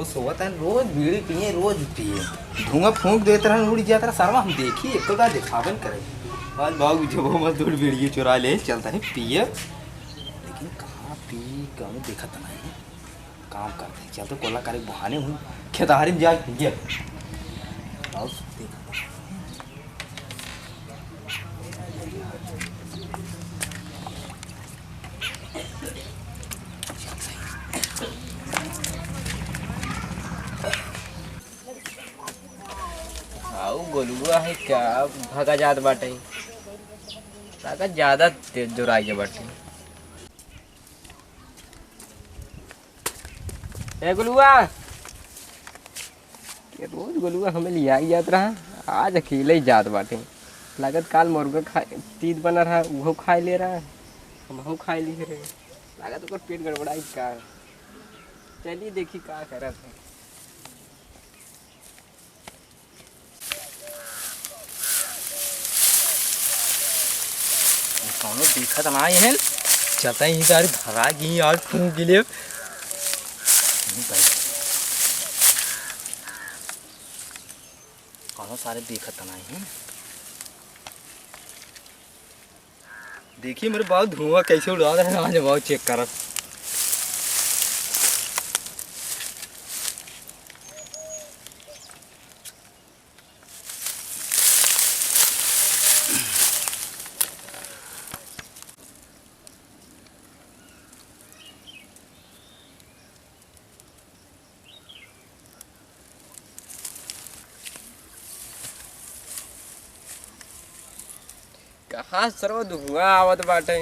सोवत है रोज बीड़ी पिए रोज पिए धुआं फूंक देते रहे उड़ जाता शर्मा हम देखी एक का दिखावन करे आज भाग जब मत दूर बीड़ी चुरा ले चलता है पिए लेकिन कहाँ पी कहाँ देखा तो नहीं काम करते चलते कोला करे बहाने हुई खेतहारी में जाए पिए गोलुआ है क्या भगा जात बाटे ताकत ज्यादा तेज जोराई बाटे। ए गोलुआ ये रोज गोलुआ हमें लिया ही जात रहा आज अकेले ही जात बाटे लागत काल मुर्गा खा तीत बना रहा वो खा ले रहा हम खा ली रहे लागत ओकर पेट गड़बड़ाई का चलिए देखी का करत है। कौनो दिखत नहीं है चलता ही गाड़ी धरा गई और फूंक के लिए कौनो सारे दिखत नहीं है। देखिए मेरे बहुत धुआं कैसे उड़ा रहे हैं आज बहुत चेक कर कहाँ सर्व धुआं आवत बाटे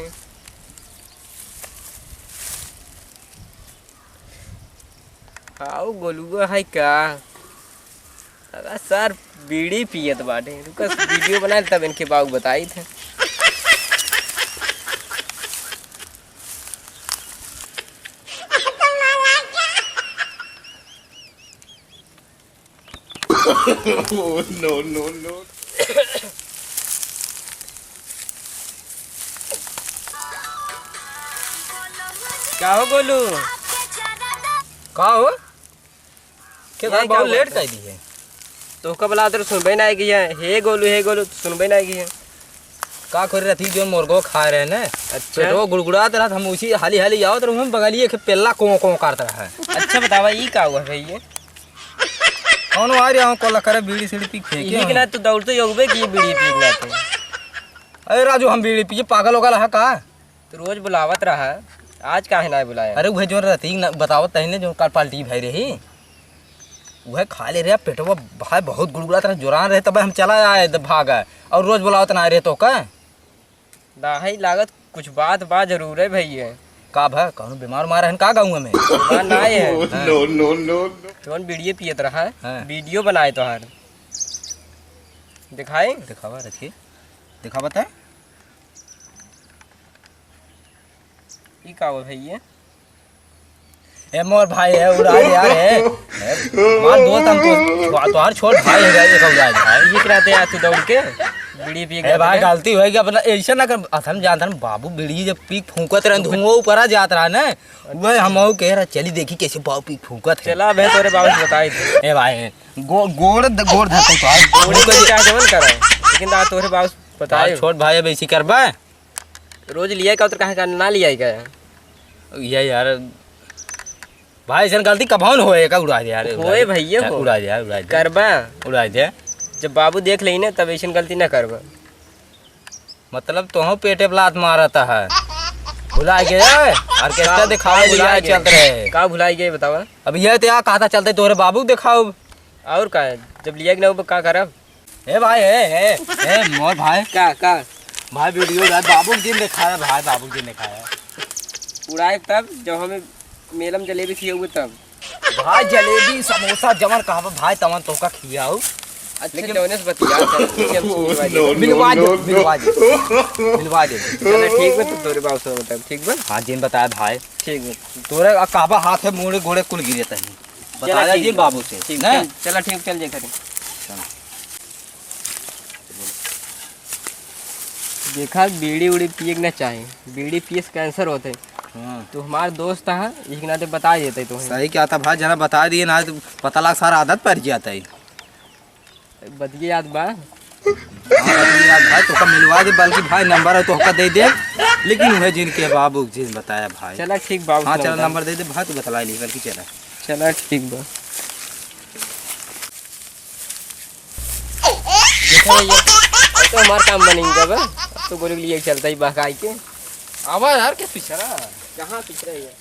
हाउ गोलुआ है का अगर सर बीड़ी पियत बाटे रुका वीडियो बनाए तब इनके बाबू बताई थे। नो नो नो क्या हो गोलू का हो क्या बहुत लेट कर दी है तो कब ला तो सुनबे ना आएगी है हे गोलू सुनबे ना आएगी है का कर रही थी जो मुर्गो खा रहे हैं ना अच्छा तो गुड़गुड़ात रहा हम उसी हाली हाली आओ तो हम बगलिए के पेल्ला को करता रहा है। अच्छा बतावा ये का हुआ भाई ये कौन आ रहा हूँ कोला करे बीड़ी सीढ़ी पी फेंके यही के ना तू दौड़ते योगबे की बीड़ी पीना थे। अरे राजू हम बीड़ी पिए पागल होगा रहा का तो रोज बुलावत रहा आज काहे ना बुलाया। अरे वह जो रहती बतावत तही जो काल पाल्टी भाई रही वह खा ले रहे पेटवा भाई बहुत गुड़गुड़ा तरह जोरान रहे तब हम चला आए भाग आए और रोज बुलावत ना रहे तो का दाही लागत कुछ बात जरूर है भैया का भा कौन बीमार मार है का गाँव में ना है नो नो नो कौन वीडियो पियत रहा है वीडियो बनाए तो हर दिखाए दिखावा रखिए दिखावा था ये का हुआ भैया ए मोर भाई है उड़ा यार है मार दोस्त हम तो हर छोड़ भाई है एक उड़ा भाई ये कराते यार तू दौड़ के बीड़ी पी ए भाई गलती हो गई अपना ऐसा ना कर असल जानता ना बाबू बीड़ी जब पी फूंकत रहे धुआं ऊपर आ जात रहा ना वह हम कह रहा चली देखी कैसे बाबू पी फूंकत है। चला मैं तोरे बाबू बताई ए भाई गोड़ धरते तो गोड़ को क्या जमन करे लेकिन दा तोरे बाबू बताई छोड़ भाई अब ऐसी करबा रोज लिया का उतर कहां ना लिया का ये यार भाई सन गलती कभौन होए का उड़ा दे यार होए भैया को उड़ा दे करबा उड़ा दे जब बाबू देख लेई ना तब ऐसी गलती ना करबा मतलब तो पेटे ब्लात मारता है भुला गए ऑर्केस्ट्रा दिखावा लिया चल रहे का भुलाई गए बतावा अब ये तो कहा चलते तोरे बाबू दिखाओ और का जब लिया कि ना का करब ए भाई ए मोर भाई का भाई वीडियो बाबू जी ने दिखाया भाई बाबू जी ने दिखाया उड़ाए तब जब हमें मेलम जलेबी खियाओगे तब भाई जलेबी समोसा जमन कहा भाई तमन तो का खियाओ लेकिन जौने से बतिया मिलवा दे चलो ठीक है तो तोरे बाबू से बताओ ठीक बा हां जिन बताया भाई ठीक है तोरे काबा हाथ है मोड़े घोड़े कुल गिरे तही बताया जी बाबू से ठीक है चला ठीक चल जे करी देखा बीड़ी उड़ी पिए ना चाहिए बीड़ी पिए से कैंसर होते हाँ तो हमारे दोस्त है इसके नाते बता देते तुम्हें। सही क्या था भाई, जना बता दिए ना तो पता लगा सारा आदत पड़ जाता है। बदगे याद बा। याद भाई तो मिलवा दे, बल्कि भाई नंबर है तो दे दे, लेकिन वह जिनके बाबू जिन बताया भाई। चला ठीक बाबू। हाँ चलो नंबर दे दे भाई, तो बतला ली बल्कि चला। चला ठीक बा। तो हमारा काम बनेगा बा, अब तो गोली के लिए चलता ही बहकाई के। आवाज यार क्या पीछे कहाँ पीछे है?